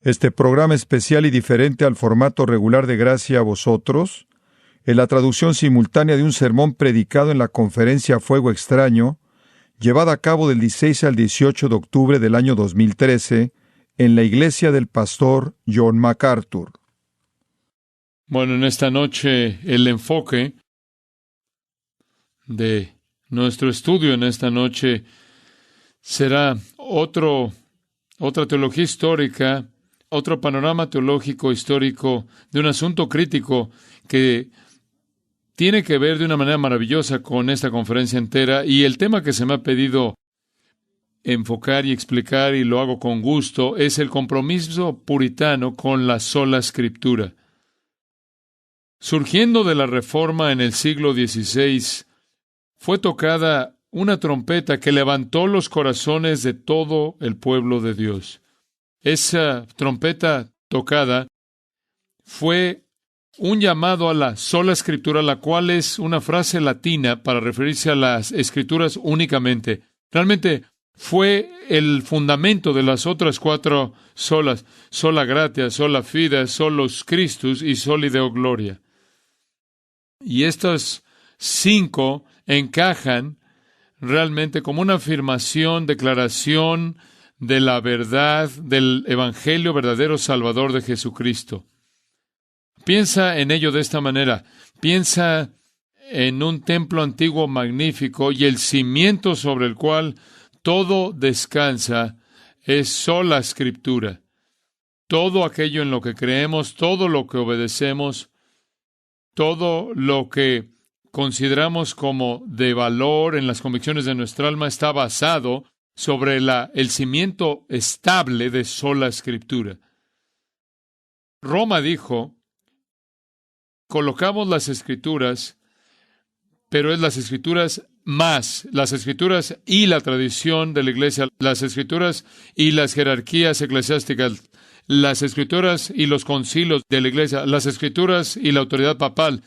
Este programa especial y diferente al formato regular de Gracia a Vosotros, en la traducción simultánea de un sermón predicado en la conferencia Fuego Extraño, llevada a cabo del 16 al 18 de octubre del año 2013, en la iglesia del pastor John MacArthur. Bueno, en esta noche el enfoque de nuestro estudio en esta noche será otra teología histórica, otro panorama teológico histórico de un asunto crítico que tiene que ver de una manera maravillosa con esta conferencia entera, y el tema que se me ha pedido enfocar y explicar, y lo hago con gusto, es el compromiso puritano con la sola Escritura. Surgiendo de la Reforma en el siglo XVI, fue tocada una trompeta que levantó los corazones de todo el pueblo de Dios. Esa trompeta tocada fue un llamado a la sola Escritura, la cual es una frase latina para referirse a las Escrituras únicamente. Realmente fue el fundamento de las otras cuatro solas: sola gratia, sola fide, solus Christus y soli Deo gloria. Y estas cinco encajan realmente como una afirmación, declaración de la verdad del Evangelio verdadero Salvador de Jesucristo. Piensa en ello de esta manera. Piensa en un templo antiguo magnífico, y el cimiento sobre el cual todo descansa es sola Escritura. Todo aquello en lo que creemos, todo lo que obedecemos, todo lo que consideramos como de valor en las convicciones de nuestra alma está basado sobre el cimiento estable de sola Escritura. Roma dijo: colocamos las Escrituras, pero es las Escrituras más, las Escrituras y la tradición de la Iglesia, las Escrituras y las jerarquías eclesiásticas, las Escrituras y los concilios de la Iglesia, las Escrituras y la autoridad papal.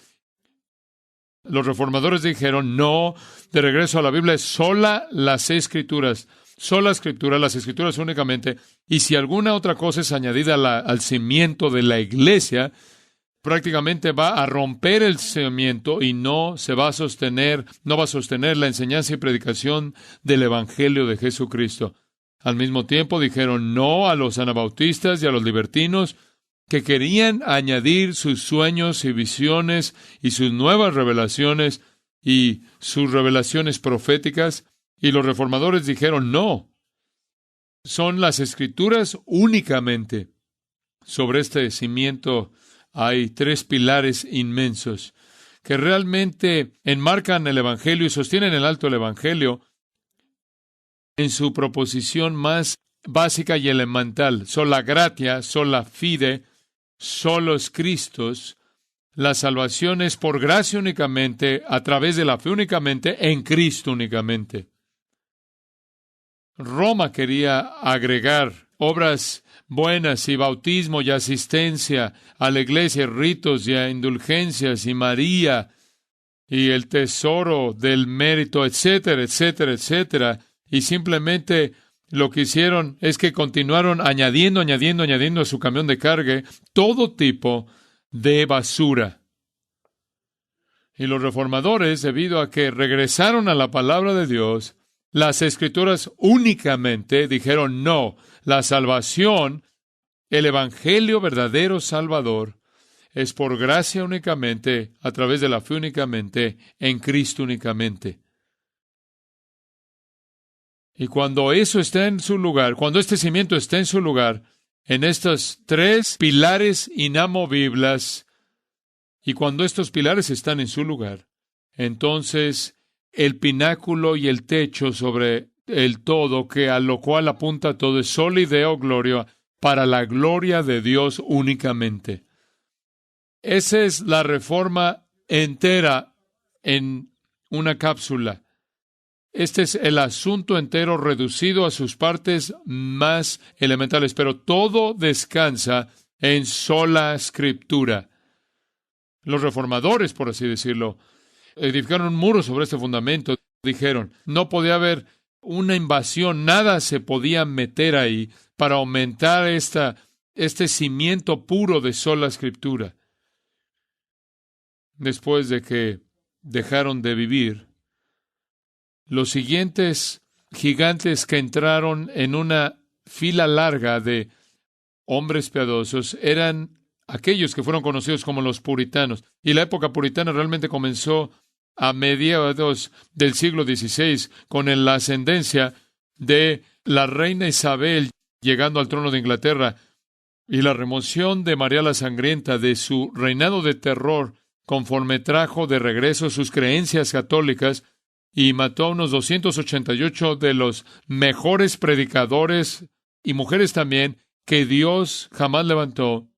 Los reformadores dijeron: no, de regreso a la Biblia, es sola las Escrituras, sola Escritura, las Escrituras únicamente, y si alguna otra cosa es añadida al cimiento de la Iglesia, prácticamente va a romper el cimiento y no va a sostener la enseñanza y predicación del Evangelio de Jesucristo. Al mismo tiempo dijeron no a los anabautistas y a los libertinos que querían añadir sus sueños y visiones y sus nuevas revelaciones y sus revelaciones proféticas, y los reformadores dijeron no. Son las Escrituras únicamente. Sobre este cimiento hay tres pilares inmensos que realmente enmarcan el Evangelio y sostienen el alto el Evangelio en su proposición más básica y elemental: sola gratia, sola fide, solus Christus. La salvación es por gracia únicamente, a través de la fe únicamente, en Cristo únicamente. Roma quería agregar obras buenas y bautismo y asistencia a la iglesia, ritos y indulgencias y María y el tesoro del mérito, etcétera, etcétera, etcétera. Y simplemente lo que hicieron es que continuaron añadiendo a su camión de carga todo tipo de basura. Y los reformadores, debido a que regresaron a la palabra de Dios, las Escrituras únicamente, dijeron no. La salvación, el Evangelio verdadero Salvador, es por gracia únicamente, a través de la fe únicamente, en Cristo únicamente. Y cuando eso está en su lugar, cuando este cimiento está en su lugar, en estos tres pilares inamovibles, y cuando estos pilares están en su lugar, entonces el pináculo y el techo sobre el todo, que a lo cual apunta todo, es soli Deo gloria, para la gloria de Dios únicamente. Esa es la reforma entera en una cápsula. Este es el asunto entero reducido a sus partes más elementales, pero todo descansa en sola Escritura. Los reformadores, por así decirlo, edificaron un muro sobre este fundamento. Dijeron, no podía haber una invasión, nada se podía meter ahí para aumentar esta este cimiento puro de sola Escritura. Después de que dejaron de vivir, los siguientes gigantes que entraron en una fila larga de hombres piadosos eran aquellos que fueron conocidos como los puritanos. Y la época puritana realmente comenzó a mediados del siglo XVI con la ascendencia de la reina Isabel llegando al trono de Inglaterra y la remoción de María la Sangrienta de su reinado de terror, conforme trajo de regreso sus creencias católicas y mató a unos 288 de los mejores predicadores y mujeres también que Dios jamás levantó.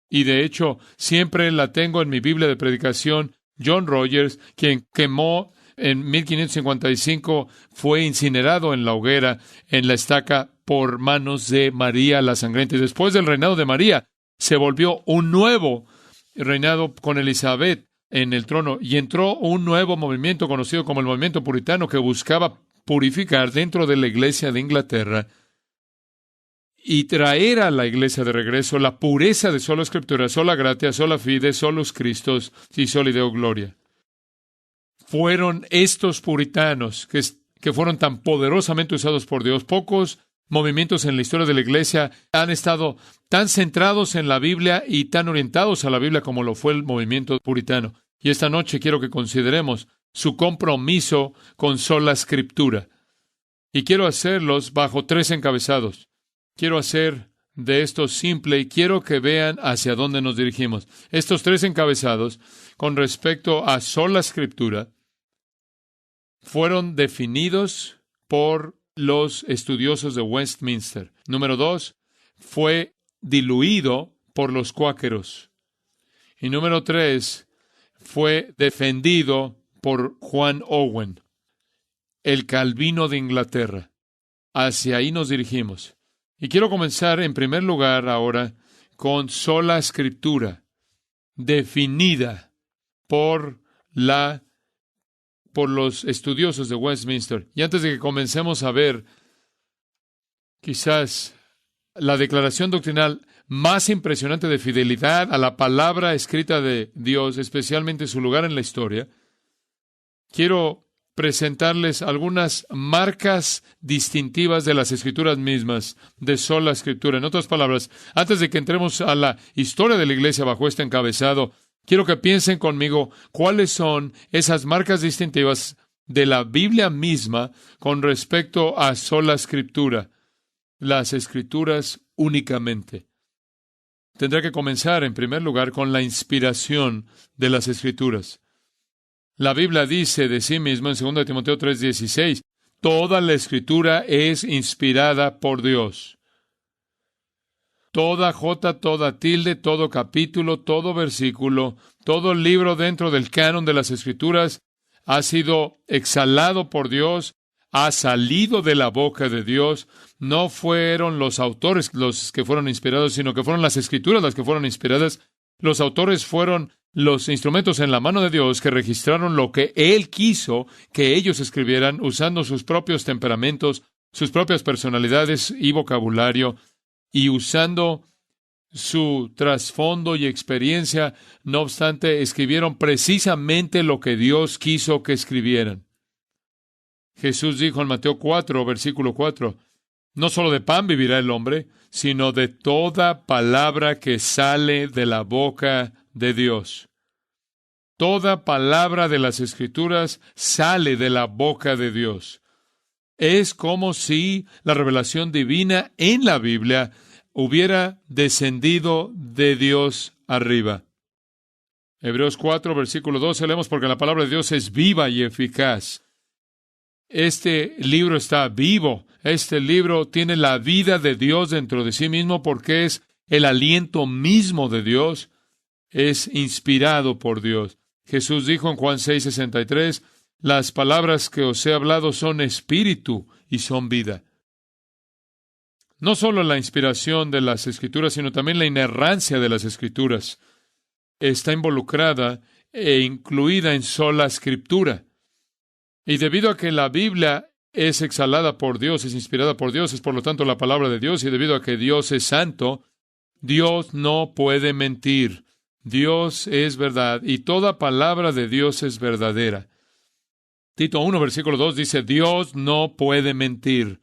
Y de hecho, siempre la tengo en mi Biblia de predicación. John Rogers, quien quemó en 1555, fue incinerado en la hoguera, en la estaca, por manos de María la Sangrienta. Y después del reinado de María, se volvió un nuevo reinado con Elizabeth en el trono, y entró un nuevo movimiento conocido como el movimiento puritano, que buscaba purificar dentro de la Iglesia de Inglaterra y traer a la Iglesia de regreso la pureza de sola Escritura, sola gratia, sola fide, solus Christus y soli Deo gloria. Fueron estos puritanos que fueron tan poderosamente usados por Dios. Pocos movimientos en la historia de la Iglesia han estado tan centrados en la Biblia y tan orientados a la Biblia como lo fue el movimiento puritano. Y esta noche quiero que consideremos su compromiso con sola Escritura. Y quiero hacerlos bajo 3 encabezados. Quiero hacer de esto simple y quiero que vean hacia dónde nos dirigimos. Estos 3 encabezados, con respecto a sola Escritura, fueron definidos por los estudiosos de Westminster. Número 2, fue diluido por los cuáqueros. Y número 3, fue defendido por Juan Owen, el Calvino de Inglaterra. Hacia ahí nos dirigimos. Y quiero comenzar en primer lugar ahora con sola Escritura, definida por los estudiosos de Westminster. Y antes de que comencemos a ver quizás la declaración doctrinal más impresionante de fidelidad a la palabra escrita de Dios, especialmente su lugar en la historia, quiero presentarles algunas marcas distintivas de las Escrituras mismas, de sola Escritura. En otras palabras, antes de que entremos a la historia de la Iglesia bajo este encabezado, quiero que piensen conmigo cuáles son esas marcas distintivas de la Biblia misma con respecto a sola Escritura, las Escrituras únicamente. Tendré que comenzar, en primer lugar, con la inspiración de las Escrituras. La Biblia dice de sí misma en 2 Timoteo 3:16, toda la Escritura es inspirada por Dios. Toda jota, toda tilde, todo capítulo, todo versículo, todo libro dentro del canon de las Escrituras ha sido exhalado por Dios, ha salido de la boca de Dios. No fueron los autores los que fueron inspirados, sino que fueron las Escrituras las que fueron inspiradas. Los autores fueron los instrumentos en la mano de Dios que registraron lo que Él quiso que ellos escribieran usando sus propios temperamentos, sus propias personalidades y vocabulario, y usando su trasfondo y experiencia. No obstante, escribieron precisamente lo que Dios quiso que escribieran. Jesús dijo en Mateo 4, versículo 4, no solo de pan vivirá el hombre, sino de toda palabra que sale de la boca de Dios. Toda palabra de las Escrituras sale de la boca de Dios. Es como si la revelación divina en la Biblia hubiera descendido de Dios arriba. Hebreos 4, versículo 12, leemos, porque la palabra de Dios es viva y eficaz. Este libro está vivo. Este libro tiene la vida de Dios dentro de sí mismo porque es el aliento mismo de Dios. Es inspirado por Dios. Jesús dijo en Juan 6:63, las palabras que os he hablado son espíritu y son vida. No solo la inspiración de las Escrituras, sino también la inerrancia de las Escrituras está involucrada e incluida en sola Escritura. Y debido a que la Biblia es exhalada por Dios, es inspirada por Dios, es por lo tanto la palabra de Dios, y debido a que Dios es santo, Dios no puede mentir. Dios es verdad y toda palabra de Dios es verdadera. Tito 1, versículo 2 dice, Dios no puede mentir.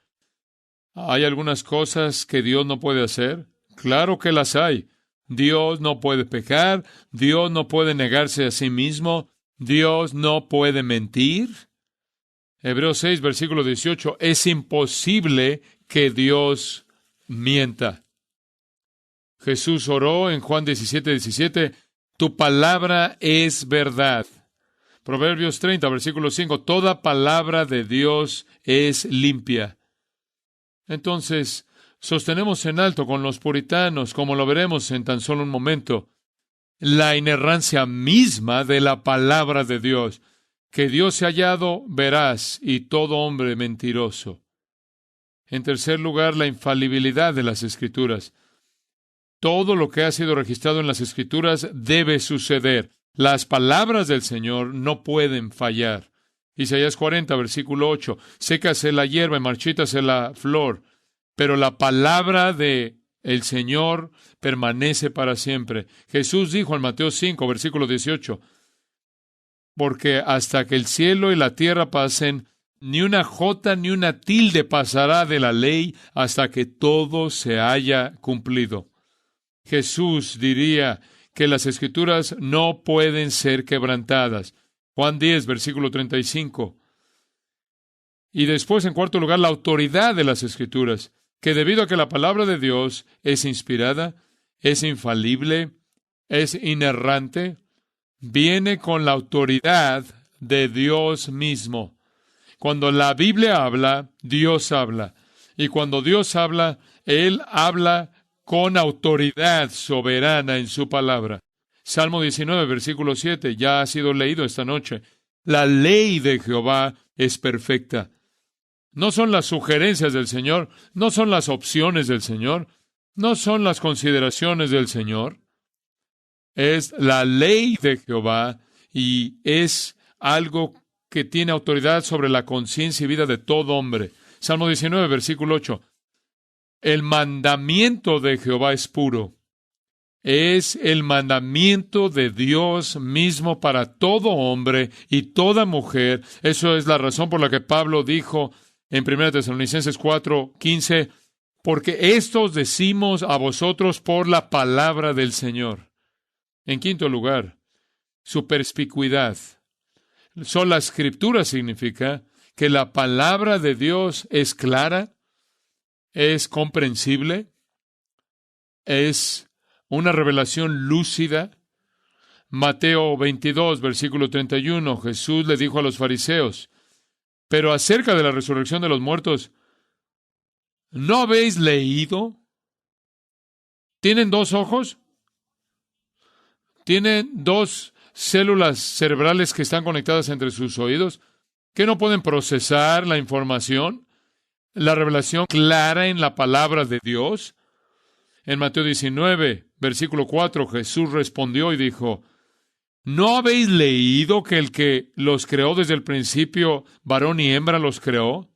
¿Hay algunas cosas que Dios no puede hacer? Claro que las hay. Dios no puede pecar, Dios no puede negarse a sí mismo, Dios no puede mentir. Hebreos 6, versículo 18, es imposible que Dios mienta. Jesús oró en Juan 17, 17, tu palabra es verdad. Proverbios 30, versículo 5, toda palabra de Dios es limpia. Entonces, sostenemos en alto con los puritanos, como lo veremos en tan solo un momento, la inerrancia misma de la palabra de Dios, que Dios se ha hallado veraz y todo hombre mentiroso. En tercer lugar, la infalibilidad de las Escrituras. Todo lo que ha sido registrado en las Escrituras debe suceder. Las palabras del Señor no pueden fallar. Isaías 40, versículo 8. Sécase la hierba y marchítase la flor, pero la palabra de el Señor permanece para siempre. Jesús dijo en Mateo 5, versículo 18, porque hasta que el cielo y la tierra pasen, ni una jota ni una tilde pasará de la ley hasta que todo se haya cumplido. Jesús diría que las Escrituras no pueden ser quebrantadas. Juan 10, versículo 35. Y después, en cuarto lugar, la autoridad de las Escrituras, que debido a que la palabra de Dios es inspirada, es infalible, es inerrante, viene con la autoridad de Dios mismo. Cuando la Biblia habla, Dios habla. Y cuando Dios habla, Él habla con autoridad soberana en su palabra. Salmo 19, versículo 7, ya ha sido leído esta noche. La ley de Jehová es perfecta. No son las sugerencias del Señor, no son las opciones del Señor, no son las consideraciones del Señor. Es la ley de Jehová y es algo que tiene autoridad sobre la conciencia y vida de todo hombre. Salmo 19, versículo 8. El mandamiento de Jehová es puro. Es el mandamiento de Dios mismo para todo hombre y toda mujer. Eso es la razón por la que Pablo dijo en 1 Tesalonicenses 4, 15, porque esto os decimos a vosotros por la palabra del Señor. En quinto lugar, su perspicuidad. Sola Escritura significa que la palabra de Dios es clara, es comprensible, es una revelación lúcida. Mateo 22, versículo 31, Jesús le dijo a los fariseos, pero acerca de la resurrección de los muertos, ¿no habéis leído? ¿Tienen dos ojos? ¿Tienen dos células cerebrales que están conectadas entre sus oídos? ¿Que no pueden procesar la información? ¿La revelación clara en la palabra de Dios? En Mateo 19, versículo 4, Jesús respondió y dijo, ¿no habéis leído que el que los creó desde el principio, varón y hembra los creó?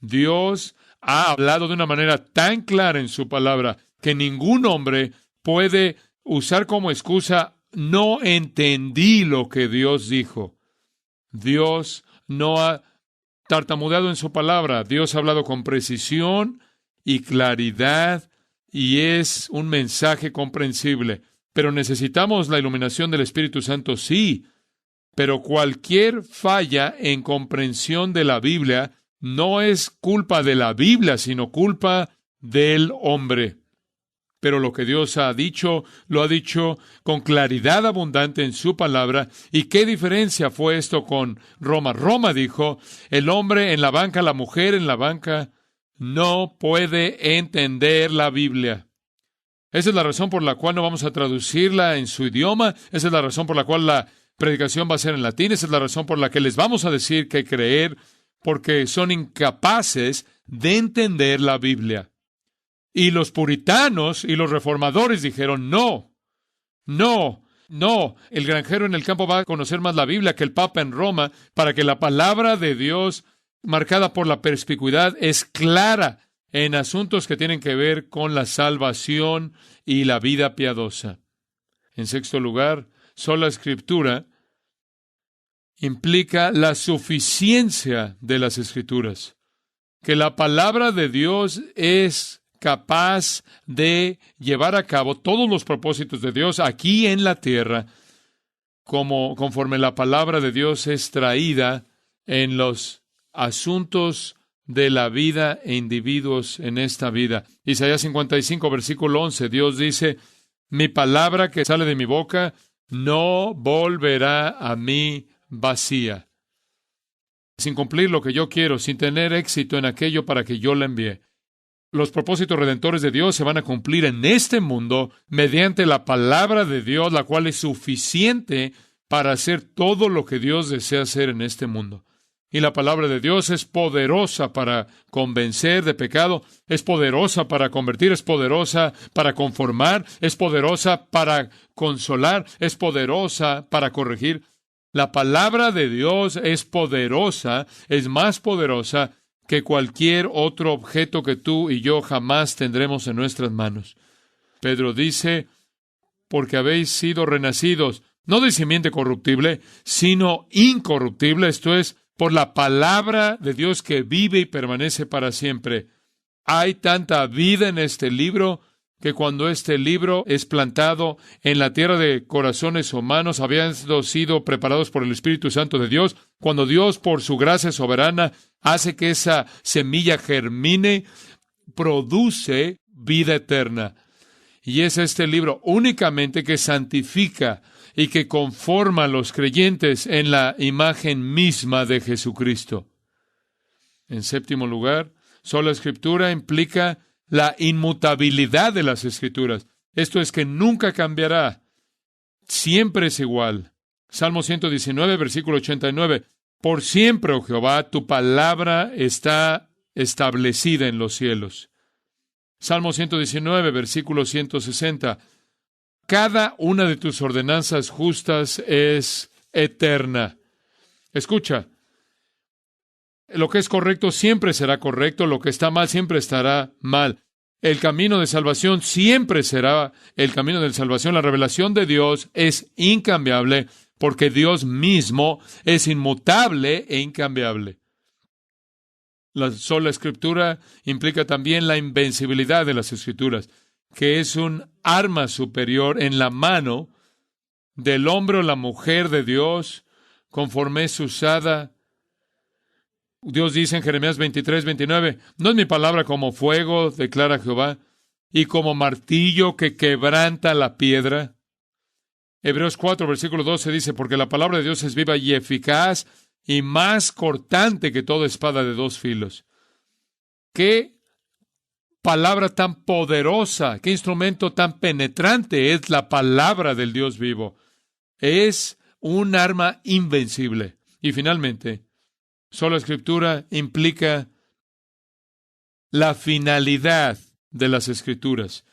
Dios ha hablado de una manera tan clara en su palabra que ningún hombre puede usar como excusa, no entendí lo que Dios dijo. Dios no ha tartamudeado en su palabra. Dios ha hablado con precisión y claridad y es un mensaje comprensible. Pero necesitamos la iluminación del Espíritu Santo, sí. Pero cualquier falla en comprensión de la Biblia no es culpa de la Biblia, sino culpa del hombre. Pero lo que Dios ha dicho, lo ha dicho con claridad abundante en su palabra. ¿Y qué diferencia fue esto con Roma? Roma dijo, el hombre en la banca, la mujer en la banca, no puede entender la Biblia. Esa es la razón por la cual no vamos a traducirla en su idioma. Esa es la razón por la cual la predicación va a ser en latín. Esa es la razón por la que les vamos a decir que creer, porque son incapaces de entender la Biblia. Y los puritanos y los reformadores dijeron, no, el granjero en el campo va a conocer más la Biblia que el Papa en Roma, para que la palabra de Dios, marcada por la perspicuidad, es clara en asuntos que tienen que ver con la salvación y la vida piadosa. En sexto lugar, sola Escritura implica la suficiencia de las Escrituras, que la palabra de Dios es capaz de llevar a cabo todos los propósitos de Dios aquí en la tierra, conforme la palabra de Dios es traída en los asuntos de la vida e individuos en esta vida. Isaías 55, versículo 11, Dios dice, mi palabra que sale de mi boca no volverá a mí vacía, sin cumplir lo que yo quiero, sin tener éxito en aquello para que yo la envíe. Los propósitos redentores de Dios se van a cumplir en este mundo mediante la palabra de Dios, la cual es suficiente para hacer todo lo que Dios desea hacer en este mundo. Y la palabra de Dios es poderosa para convencer de pecado, es poderosa para convertir, es poderosa para conformar, es poderosa para consolar, es poderosa para corregir. La palabra de Dios es poderosa, es más poderosa que cualquier otro objeto que tú y yo jamás tendremos en nuestras manos. Pedro dice, porque habéis sido renacidos, no de simiente corruptible, sino incorruptible, esto es, por la palabra de Dios que vive y permanece para siempre. Hay tanta vida en este libro que cuando este libro es plantado en la tierra de corazones humanos, habiendo sido preparados por el Espíritu Santo de Dios, cuando Dios, por su gracia soberana, hace que esa semilla germine, produce vida eterna. Y es este libro únicamente que santifica y que conforma a los creyentes en la imagen misma de Jesucristo. En séptimo lugar, sola Escritura implica la inmutabilidad de las Escrituras. Esto es que nunca cambiará. Siempre es igual. Salmo 119, versículo 89. Por siempre, oh Jehová, tu palabra está establecida en los cielos. Salmo 119, versículo 160. Cada una de tus ordenanzas justas es eterna. Escucha, lo que es correcto siempre será correcto, lo que está mal siempre estará mal. El camino de salvación siempre será el camino de salvación. La revelación de Dios es incambiable porque Dios mismo es inmutable e incambiable. La sola Escritura implica también la invencibilidad de las Escrituras, que es un arma superior en la mano del hombre o la mujer de Dios, conforme es usada. Dios dice en Jeremías 23, 29, no es mi palabra como fuego, declara Jehová, y como martillo que quebranta la piedra. Hebreos 4, versículo 12 dice, porque la palabra de Dios es viva y eficaz y más cortante que toda espada de dos filos. ¿Qué palabra tan poderosa, qué instrumento tan penetrante es la palabra del Dios vivo? Es un arma invencible. Y finalmente, sola Escritura implica la finalidad de las Escrituras.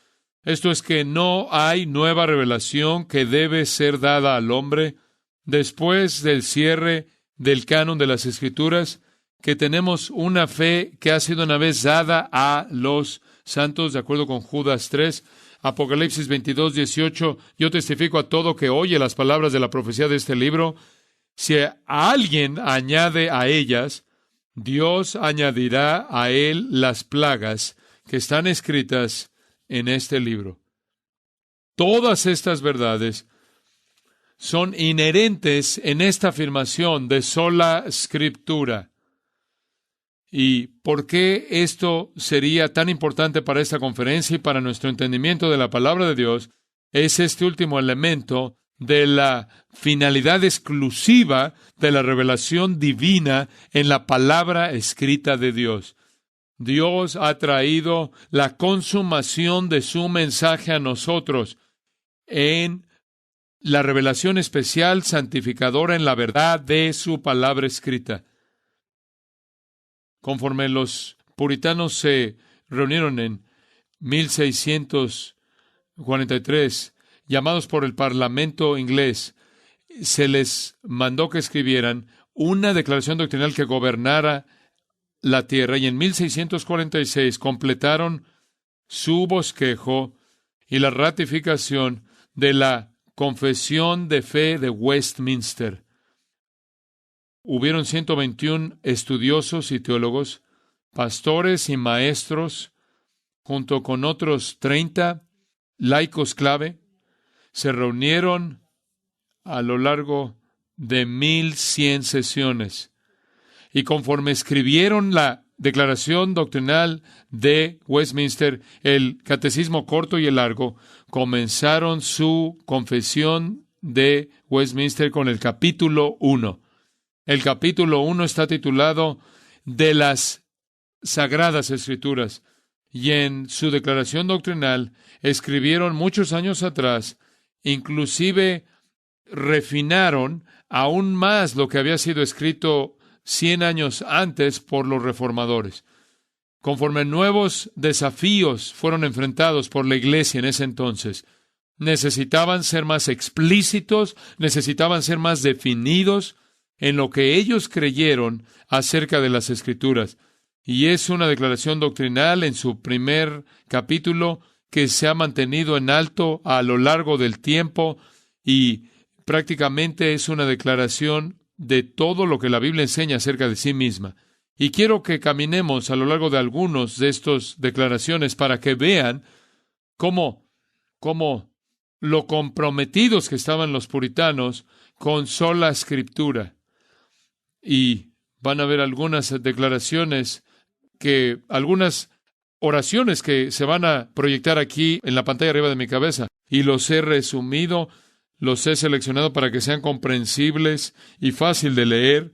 Esto es que no hay nueva revelación que debe ser dada al hombre después del cierre del canon de las Escrituras, que tenemos una fe que ha sido una vez dada a los santos, de acuerdo con Judas 3, Apocalipsis 22, 18, yo testifico a todo que oye las palabras de la profecía de este libro. Si alguien añade a ellas, Dios añadirá a él las plagas que están escritas en este libro. Todas estas verdades son inherentes en esta afirmación de sola Escritura. ¿Y por qué esto sería tan importante para esta conferencia y para nuestro entendimiento de la palabra de Dios? Es este último elemento de la finalidad exclusiva de la revelación divina en la palabra escrita de Dios. Dios ha traído la consumación de su mensaje a nosotros en la revelación especial santificadora en la verdad de su palabra escrita. Conforme los puritanos se reunieron en 1643, llamados por el Parlamento inglés, se les mandó que escribieran una declaración doctrinal que gobernara la tierra y en 1646 completaron su bosquejo y la ratificación de la Confesión de Fe de Westminster. Hubieron 121 estudiosos y teólogos, pastores y maestros, junto con otros 30 laicos clave, se reunieron a lo largo de 1100 sesiones. Y conforme escribieron la Declaración Doctrinal de Westminster, el Catecismo corto y el largo, comenzaron su confesión de Westminster con el capítulo 1. El capítulo 1 está titulado de las Sagradas Escrituras, y en su declaración doctrinal escribieron muchos años atrás, inclusive refinaron aún más lo que había sido escrito 100 años antes por los reformadores. Conforme nuevos desafíos fueron enfrentados por la iglesia en ese entonces, necesitaban ser más explícitos, necesitaban ser más definidos en lo que ellos creyeron acerca de las Escrituras. Y es una declaración doctrinal en su primer capítulo que se ha mantenido en alto a lo largo del tiempo y prácticamente es una declaración de todo lo que la Biblia enseña acerca de sí misma. Y quiero que caminemos a lo largo de algunos de estas declaraciones para que vean cómo lo comprometidos que estaban los puritanos con sola escritura. Y van a ver algunas declaraciones algunas oraciones que se van a proyectar aquí en la pantalla arriba de mi cabeza. Y los he resumido, los he seleccionado para que sean comprensibles y fácil de leer.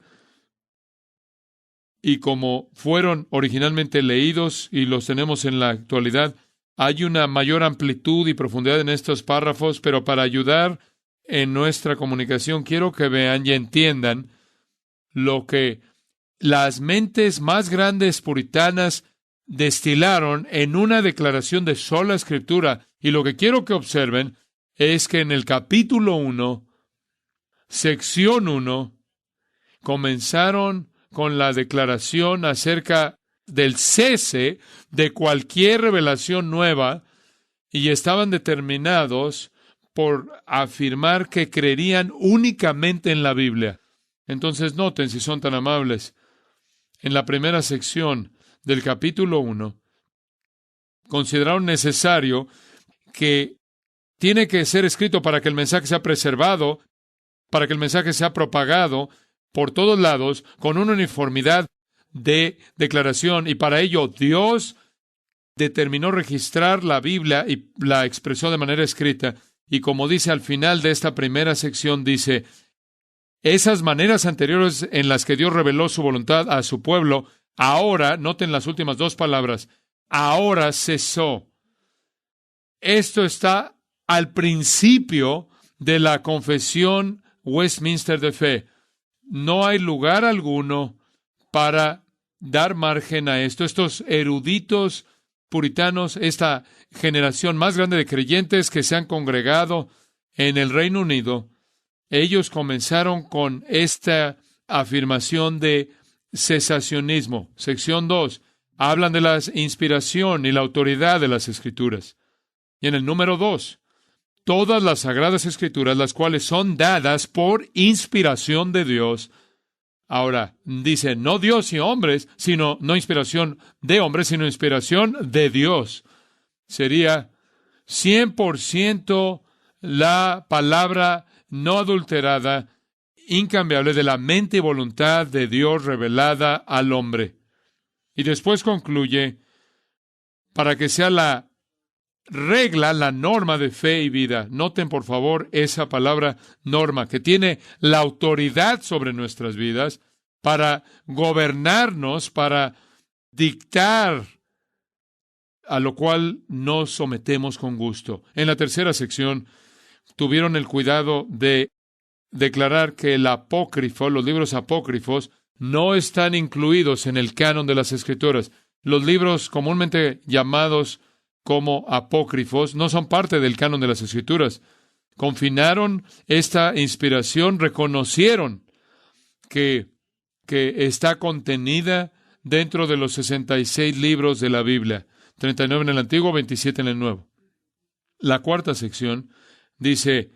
Y como fueron originalmente leídos y los tenemos en la actualidad, hay una mayor amplitud y profundidad en estos párrafos, pero para ayudar en nuestra comunicación, quiero que vean y entiendan lo que las mentes más grandes puritanas destilaron en una declaración de sola escritura. Y lo que quiero que observen es que en el capítulo 1, sección 1, comenzaron con la declaración acerca del cese de cualquier revelación nueva y estaban determinados por afirmar que creerían únicamente en la Biblia. Entonces noten, si son tan amables, en la primera sección del capítulo 1, consideraron necesario que tiene que ser escrito para que el mensaje sea preservado, para que el mensaje sea propagado por todos lados con una uniformidad de declaración. Y para ello Dios determinó registrar la Biblia y la expresó de manera escrita. Y como dice al final de esta primera sección, dice, esas maneras anteriores en las que Dios reveló su voluntad a su pueblo, ahora, noten las últimas dos palabras, ahora cesó. Esto está al principio de la confesión Westminster de fe. No hay lugar alguno para dar margen a esto. Estos eruditos puritanos, esta generación más grande de creyentes que se han congregado en el Reino Unido, ellos comenzaron con esta afirmación de cesacionismo. Sección 2, hablan de la inspiración y la autoridad de las Escrituras. Y en el número 2, todas las Sagradas Escrituras, las cuales son dadas por inspiración de Dios. Ahora, dice, no Dios y hombres, sino, no inspiración de hombres, sino inspiración de Dios. Sería 100% la palabra no adulterada, incambiable de la mente y voluntad de Dios revelada al hombre. Y después concluye, para que sea la regla, la norma de fe y vida. Noten, por favor, esa palabra norma, que tiene la autoridad sobre nuestras vidas para gobernarnos, para dictar, a lo cual nos sometemos con gusto. En la tercera sección, tuvieron el cuidado de declarar que el apócrifo, los libros apócrifos, no están incluidos en el canon de las Escrituras. Los libros comúnmente llamados como apócrifos no son parte del canon de las Escrituras. Confinaron esta inspiración, reconocieron que está contenida dentro de los 66 libros de la Biblia, 39 en el Antiguo, 27 en el Nuevo. La cuarta sección dice,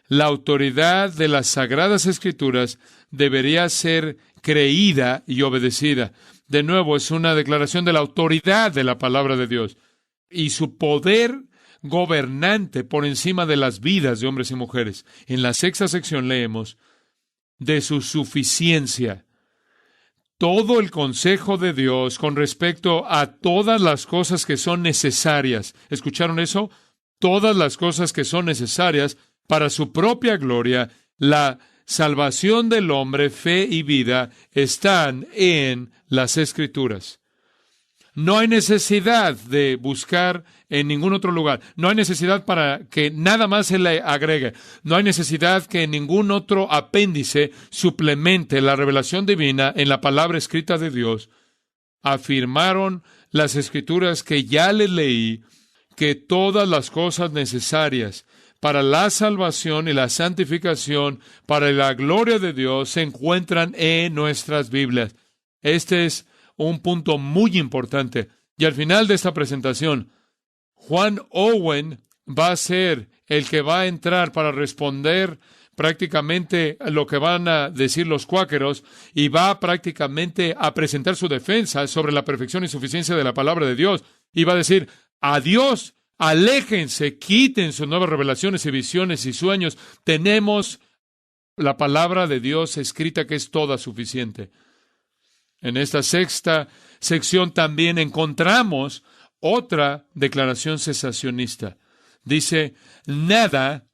la autoridad de las Sagradas Escrituras debería ser creída y obedecida. De nuevo, es una declaración de la autoridad de la palabra de Dios y su poder gobernante por encima de las vidas de hombres y mujeres. En la sexta sección leemos de su suficiencia. Todo el consejo de Dios con respecto a todas las cosas que son necesarias. ¿Escucharon eso? Todas las cosas que son necesarias para su propia gloria, la salvación del hombre, fe y vida, están en las Escrituras. No hay necesidad de buscar en ningún otro lugar. No hay necesidad para que nada más se le agregue. No hay necesidad que ningún otro apéndice suplemente la revelación divina en la palabra escrita de Dios. Afirmaron las Escrituras que ya les leí que todas las cosas necesarias para la salvación y la santificación, para la gloria de Dios, se encuentran en nuestras Biblias. Este es un punto muy importante. Y al final de esta presentación, Juan Owen va a ser el que va a entrar para responder prácticamente lo que van a decir los cuáqueros y va prácticamente a presentar su defensa sobre la perfección y suficiencia de la palabra de Dios. Y va a decir, adiós, aléjense, quiten sus nuevas revelaciones y visiones y sueños. Tenemos la palabra de Dios escrita que es toda suficiente. En esta sexta sección también encontramos otra declaración cesacionista. Dice, nada,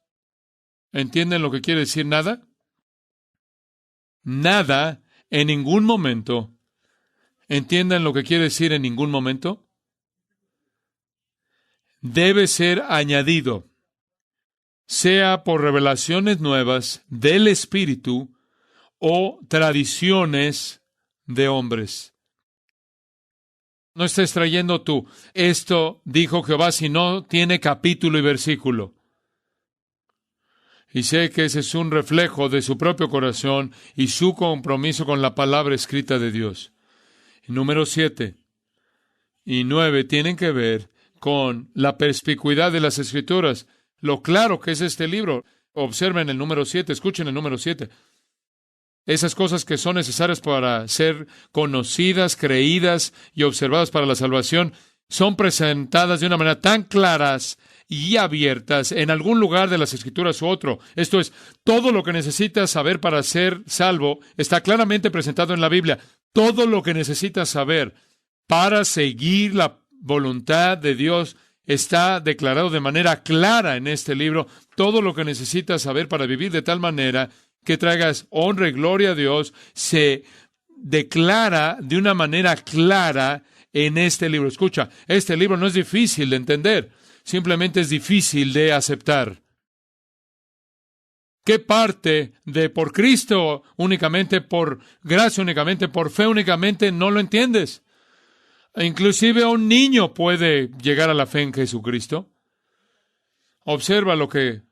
¿entienden lo que quiere decir nada? Nada, en ningún momento. ¿Entienden lo que quiere decir en ningún momento? Debe ser añadido, sea por revelaciones nuevas del Espíritu o tradiciones de hombres. No estés trayendo tú, esto dijo Jehová, si no tiene capítulo y versículo. Y sé que ese es un reflejo de su propio corazón y su compromiso con la palabra escrita de Dios. Número 7 y 9 tienen que ver con la perspicuidad de las Escrituras, lo claro que es este libro. Observen el número 7, escuchen el número 7. Esas cosas que son necesarias para ser conocidas, creídas y observadas para la salvación, son presentadas de una manera tan claras y abiertas en algún lugar de las Escrituras u otro. Esto es, todo lo que necesitas saber para ser salvo está claramente presentado en la Biblia. Todo lo que necesitas saber para seguir la voluntad de Dios está declarado de manera clara en este libro. Todo lo que necesitas saber para vivir de tal manera que traigas honra y gloria a Dios se declara de una manera clara en este libro. Escucha, este libro no es difícil de entender, simplemente es difícil de aceptar. ¿Qué parte de por Cristo únicamente, por gracia únicamente, por fe únicamente no lo entiendes? Inclusive un niño puede llegar a la fe en Jesucristo. Observa lo que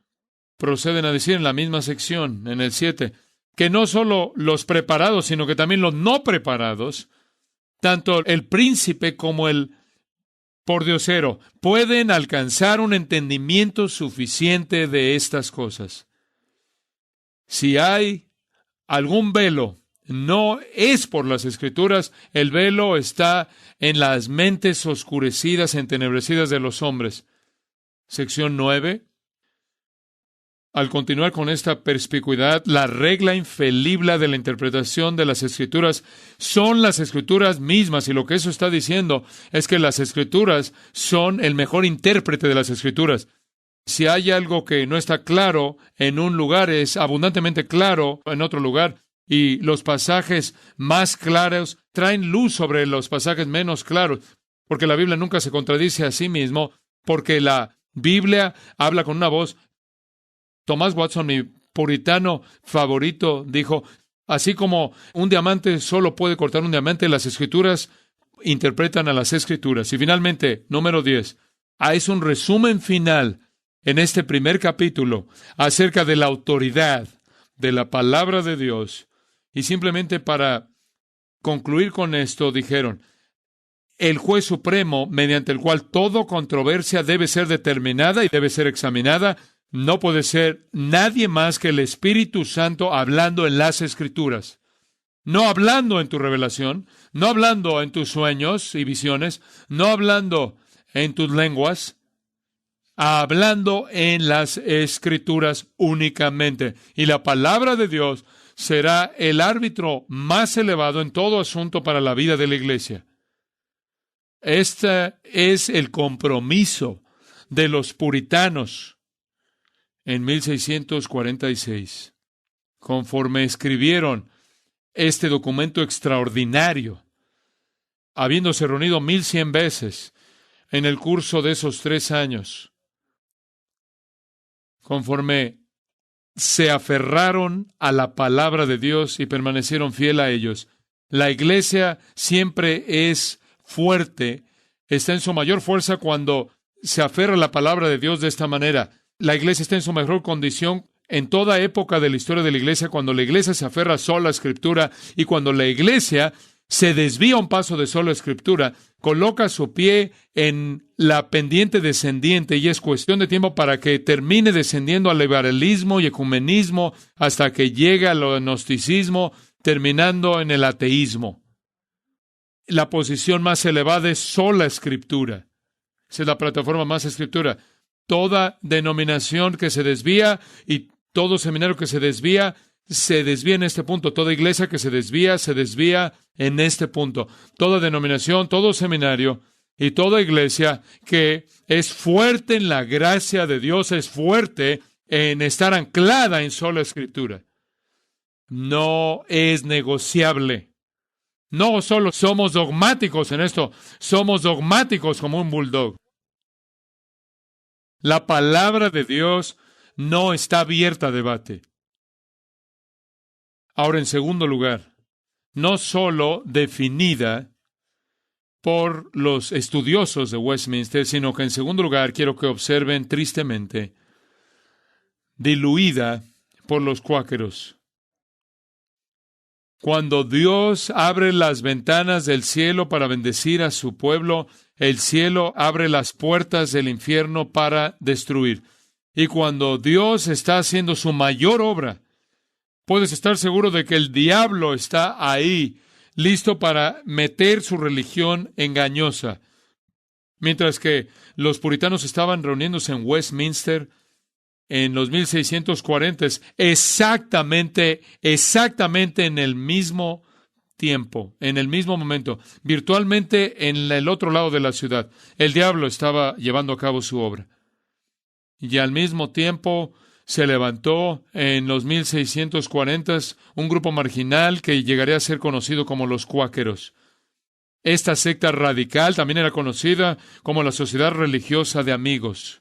proceden a decir en la misma sección, en el 7, que no solo los preparados, sino que también los no preparados, tanto el príncipe como el pordiosero, pueden alcanzar un entendimiento suficiente de estas cosas. Si hay algún velo, no es por las Escrituras, el velo está en las mentes oscurecidas, entenebrecidas de los hombres. Sección 9. Al continuar con esta perspicuidad, la regla infalible de la interpretación de las Escrituras son las Escrituras mismas, y lo que eso está diciendo es que las Escrituras son el mejor intérprete de las Escrituras. Si hay algo que no está claro en un lugar, es abundantemente claro en otro lugar. Y los pasajes más claros traen luz sobre los pasajes menos claros, porque la Biblia nunca se contradice a sí mismo, porque la Biblia habla con una voz. Thomas Watson, mi puritano favorito, dijo, así como un diamante solo puede cortar un diamante, las Escrituras interpretan a las Escrituras. Y finalmente, número 10, es un resumen final en este primer capítulo acerca de la autoridad de la palabra de Dios. Y simplemente para concluir con esto, dijeron, el juez supremo, mediante el cual toda controversia debe ser determinada y debe ser examinada, no puede ser nadie más que el Espíritu Santo hablando en las Escrituras. No hablando en tu revelación, no hablando en tus sueños y visiones, no hablando en tus lenguas, hablando en las Escrituras únicamente. Y la palabra de Dios será el árbitro más elevado en todo asunto para la vida de la iglesia. Este es el compromiso de los puritanos en 1646. Conforme escribieron este documento extraordinario, habiéndose reunido 1100 veces en el curso de esos 3 años, conforme se aferraron a la palabra de Dios y permanecieron fiel a ellos, la iglesia siempre es fuerte, está en su mayor fuerza cuando se aferra a la palabra de Dios de esta manera. La iglesia está en su mejor condición en toda época de la historia de la iglesia, cuando la iglesia se aferra solo a la Escritura, y cuando la iglesia se desvía un paso de sola Escritura, coloca su pie en la pendiente descendiente, y es cuestión de tiempo para que termine descendiendo al liberalismo y ecumenismo hasta que llegue al gnosticismo, terminando en el ateísmo. La posición más elevada es sola Escritura. Esa es la plataforma más Escritura. Toda denominación que se desvía y todo seminario que se desvía en este punto. Toda iglesia que se desvía en este punto. Toda denominación, todo seminario y toda iglesia que es fuerte en la gracia de Dios, es fuerte en estar anclada en sola Escritura. No es negociable. No solo somos dogmáticos en esto, somos dogmáticos como un bulldog. La palabra de Dios no está abierta a debate. Ahora, en segundo lugar, no solo definida por los estudiosos de Westminster, sino que en segundo lugar quiero que observen tristemente, diluida por los cuáqueros. Cuando Dios abre las ventanas del cielo para bendecir a su pueblo, el cielo abre las puertas del infierno para destruir. Y cuando Dios está haciendo su mayor obra, puedes estar seguro de que el diablo está ahí, listo para meter su religión engañosa. Mientras que los puritanos estaban reuniéndose en Westminster en los 1640, exactamente en el mismo tiempo, en el mismo momento, virtualmente en el otro lado de la ciudad, el diablo estaba llevando a cabo su obra. Y al mismo tiempo se levantó en los 1640 un grupo marginal que llegaría a ser conocido como los cuáqueros. Esta secta radical también era conocida como la Sociedad Religiosa de Amigos.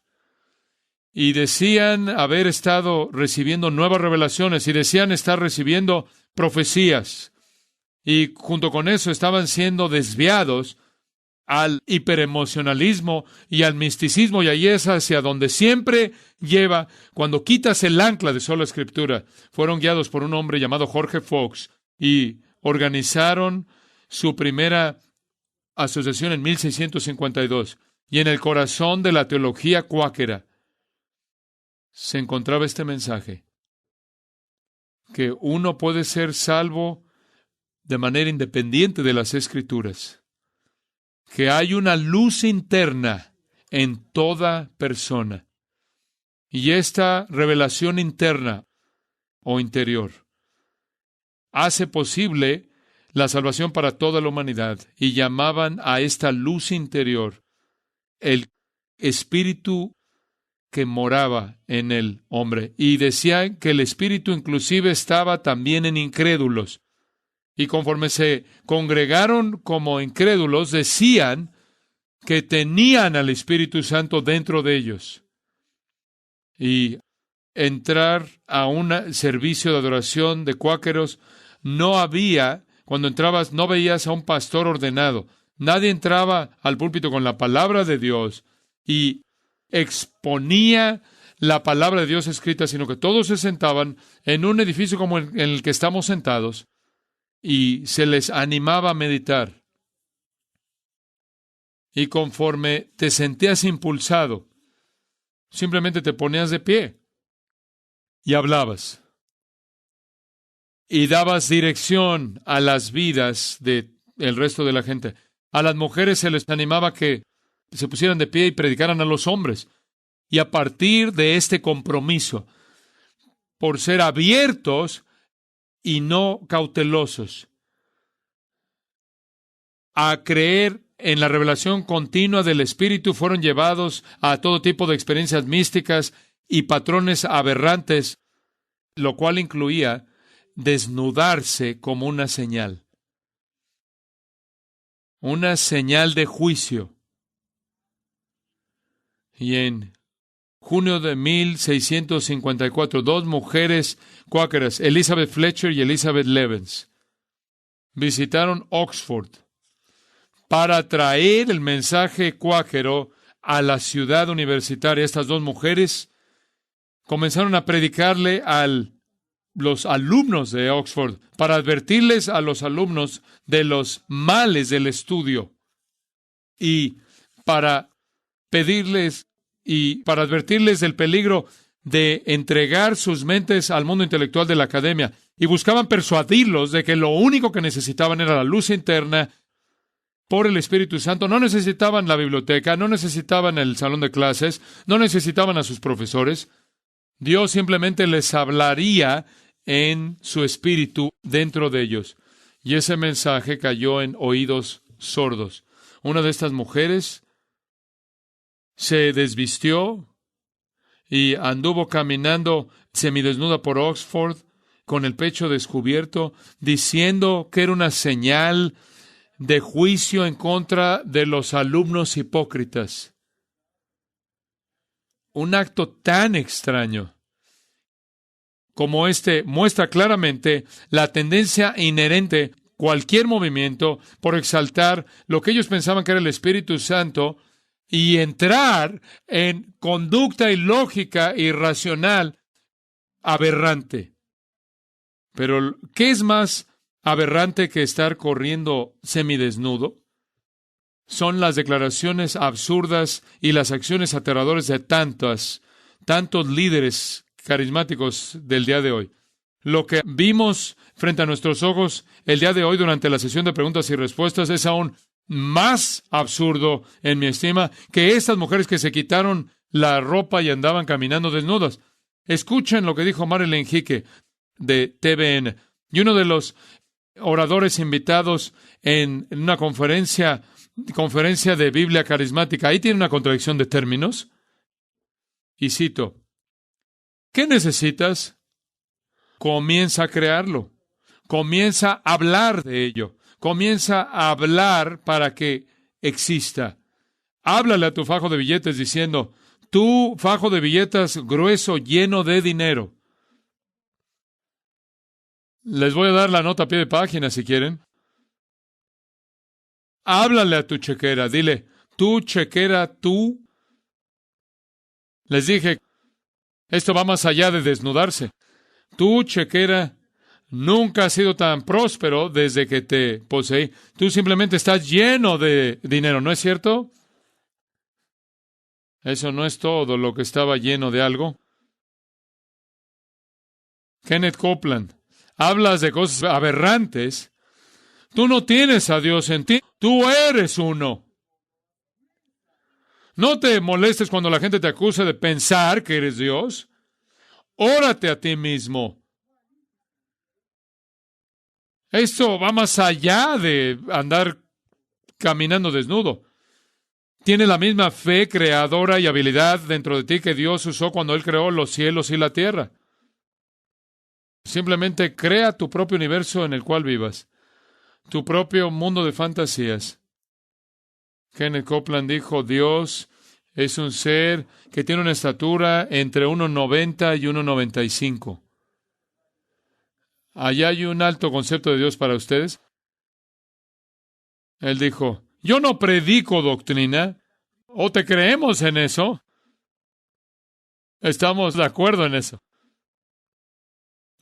Y decían haber estado recibiendo nuevas revelaciones y decían estar recibiendo profecías. Y junto con eso estaban siendo desviados al hiperemocionalismo y al misticismo, y ahí es hacia donde siempre lleva cuando quitas el ancla de sola Escritura. Fueron guiados por un hombre llamado Jorge Fox y organizaron su primera asociación en 1652. Y en el corazón de la teología cuáquera se encontraba este mensaje, que uno puede ser salvo de manera independiente de las Escrituras, que hay una luz interna en toda persona, y esta revelación interna o interior hace posible la salvación para toda la humanidad, y llamaban a esta luz interior el Espíritu que moraba en el hombre, y decían que el Espíritu inclusive estaba también en incrédulos. Y conforme se congregaron como incrédulos, decían que tenían al Espíritu Santo dentro de ellos. Y entrar a un servicio de adoración de cuáqueros, cuando entrabas, no veías a un pastor ordenado. Nadie entraba al púlpito con la palabra de Dios y exponía la palabra de Dios escrita, sino que todos se sentaban en un edificio como en el que estamos sentados, y se les animaba a meditar. Y conforme te sentías impulsado, simplemente te ponías de pie y hablabas. Y dabas dirección a las vidas del resto de la gente. A las mujeres se les animaba que se pusieran de pie y predicaran a los hombres. Y a partir de este compromiso, por ser abiertos y no cautelosos, a creer en la revelación continua del Espíritu, fueron llevados a todo tipo de experiencias místicas y patrones aberrantes, lo cual incluía desnudarse como una señal de juicio. Y en junio de 1654, dos mujeres cuáqueras, Elizabeth Fletcher y Elizabeth Levens, visitaron Oxford para traer el mensaje cuáquero a la ciudad universitaria. Estas dos mujeres comenzaron a predicarle a los alumnos de Oxford, para advertirles a los alumnos de los males del estudio y para pedirles y para advertirles del peligro de entregar sus mentes al mundo intelectual de la academia. Y buscaban persuadirlos de que lo único que necesitaban era la luz interna por el Espíritu Santo. No necesitaban la biblioteca, no necesitaban el salón de clases, no necesitaban a sus profesores. Dios simplemente les hablaría en su espíritu dentro de ellos. Y ese mensaje cayó en oídos sordos. Una de estas mujeres se desvistió y anduvo caminando semidesnuda por Oxford con el pecho descubierto, diciendo que era una señal de juicio en contra de los alumnos hipócritas. Un acto tan extraño como este muestra claramente la tendencia inherente, cualquier movimiento, por exaltar lo que ellos pensaban que era el Espíritu Santo y entrar en conducta ilógica e irracional aberrante. Pero, ¿qué es más aberrante que estar corriendo semidesnudo? Son las declaraciones absurdas y las acciones aterradoras de tantos líderes carismáticos del día de hoy. Lo que vimos frente a nuestros ojos el día de hoy durante la sesión de preguntas y respuestas es aún más absurdo, en mi estima, que estas mujeres que se quitaron la ropa y andaban caminando desnudas. Escuchen lo que dijo Marilyn Hickey de TVN, y uno de los oradores invitados en una conferencia de Biblia carismática. Ahí tiene una contradicción de términos. Y cito: ¿qué necesitas? Comienza a crearlo. Comienza a hablar de ello. Comienza a hablar para que exista. Háblale a tu fajo de billetes diciendo: tu fajo de billetes grueso, lleno de dinero. Les voy a dar la nota a pie de página si quieren. Háblale a tu chequera. Dile: tu chequera, tú. Les dije, esto va más allá de desnudarse. Tu chequera nunca ha sido tan próspero desde que te poseí. Tú simplemente estás lleno de dinero, ¿no es cierto? Eso no es todo lo que estaba lleno de algo. Kenneth Copeland, hablas de cosas aberrantes. Tú no tienes a Dios en ti. Tú eres uno. No te molestes cuando la gente te acusa de pensar que eres Dios. Órate a ti mismo. Esto va más allá de andar caminando desnudo. Tienes la misma fe creadora y habilidad dentro de ti que Dios usó cuando Él creó los cielos y la tierra. Simplemente crea tu propio universo en el cual vivas, tu propio mundo de fantasías. Kenneth Copeland dijo: Dios es un ser que tiene una estatura entre 1,90 y 1,95. ¿Allá hay un alto concepto de Dios para ustedes? Él dijo: yo no predico doctrina. ¿O te creemos en eso? Estamos de acuerdo en eso.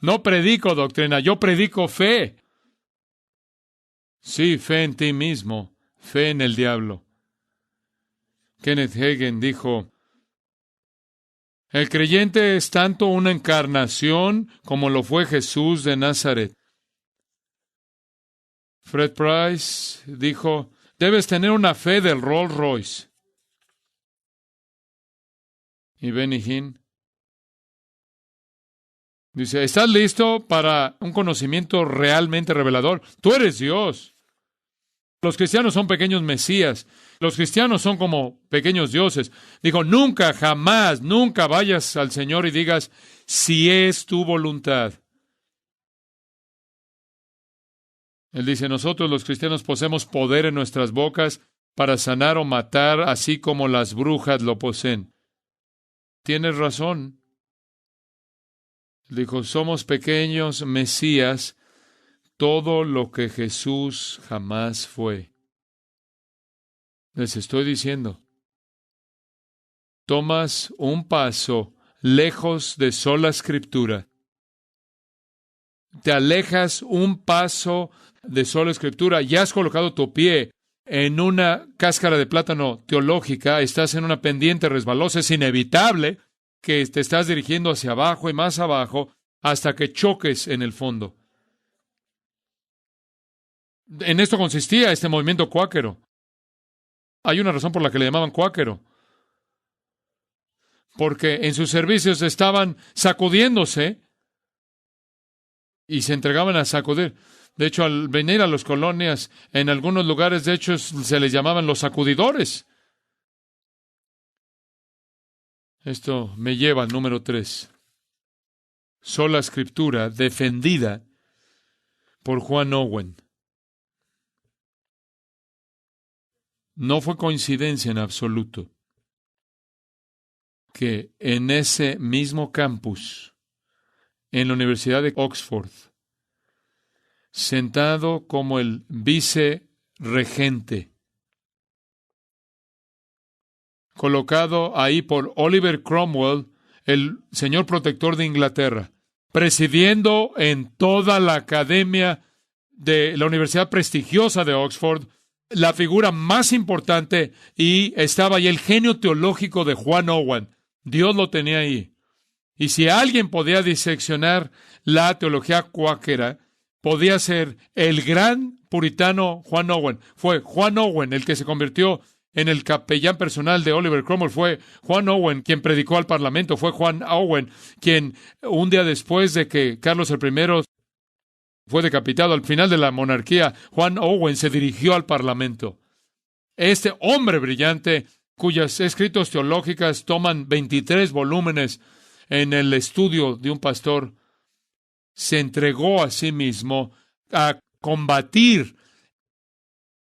No predico doctrina, yo predico fe. Sí, fe en ti mismo, fe en el diablo. Kenneth Hagin dijo, el creyente es tanto una encarnación como lo fue Jesús de Nazaret. Fred Price dijo, debes tener una fe del Rolls Royce. Y Benny Hinn dice, ¿estás listo para un conocimiento realmente revelador? Tú eres Dios. Los cristianos son pequeños mesías. Los cristianos son como pequeños dioses. Digo, nunca, jamás, nunca vayas al Señor y digas, si es tu voluntad. Él dice, nosotros los cristianos poseemos poder en nuestras bocas para sanar o matar, así como las brujas lo poseen. Tienes razón. Dijo, somos pequeños mesías, todo lo que Jesús jamás fue. Les estoy diciendo, tomas un paso lejos de sola Escritura. Te alejas un paso de sola Escritura y has colocado tu pie en una cáscara de plátano teológica, estás en una pendiente resbalosa, es inevitable que te estás dirigiendo hacia abajo y más abajo hasta que choques en el fondo. En esto consistía este movimiento cuáquero. Hay una razón por la que le llamaban cuáquero. Porque en sus servicios estaban sacudiéndose y se entregaban a sacudir. De hecho, al venir a las colonias, en algunos lugares, de hecho, se les llamaban los sacudidores. Esto me lleva al número 3. Sola Escritura defendida por Juan Owen. No fue coincidencia en absoluto que en ese mismo campus, en la Universidad de Oxford, sentado como el vicerregente, colocado ahí por Oliver Cromwell, el señor protector de Inglaterra, presidiendo en toda la academia de la universidad prestigiosa de Oxford, la figura más importante, y estaba ahí el genio teológico de Juan Owen. Dios lo tenía ahí. Y si alguien podía diseccionar la teología cuáquera, podía ser el gran puritano Juan Owen. Fue Juan Owen el que se convirtió en el capellán personal de Oliver Cromwell. Fue Juan Owen quien predicó al Parlamento. Fue Juan Owen quien, un día después de que Carlos I fue decapitado al final de la monarquía, Juan Owen se dirigió al Parlamento. Este hombre brillante, cuyos escritos teológicos toman 23 volúmenes en el estudio de un pastor, se entregó a sí mismo a combatir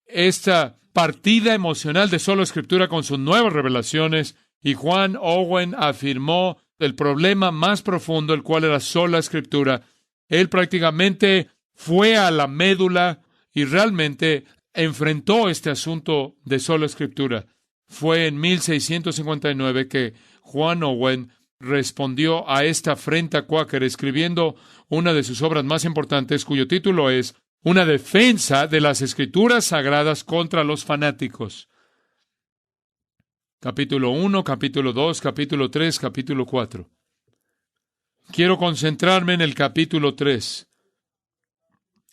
esta partida emocional de sola Escritura con sus nuevas revelaciones, y Juan Owen afirmó el problema más profundo, el cual era sola Escritura. Él prácticamente fue a la médula y realmente enfrentó este asunto de sola Escritura. Fue en 1659 que Juan Owen respondió a esta afrenta cuáquera escribiendo una de sus obras más importantes, cuyo título es Una defensa de las Escrituras Sagradas contra los fanáticos. Capítulo 1, capítulo 2, capítulo 3, capítulo 4. Quiero concentrarme en el capítulo 3.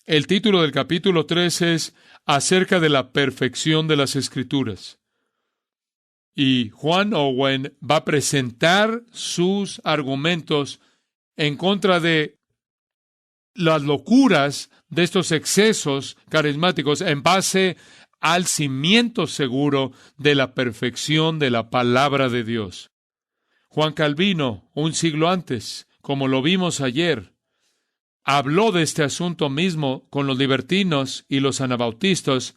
El título del capítulo 3 es Acerca de la perfección de las Escrituras. Y Juan Owen va a presentar sus argumentos en contra de las locuras de estos excesos carismáticos en base al cimiento seguro de la perfección de la palabra de Dios. Juan Calvino, un siglo antes, como lo vimos ayer, habló de este asunto mismo con los libertinos y los anabautistas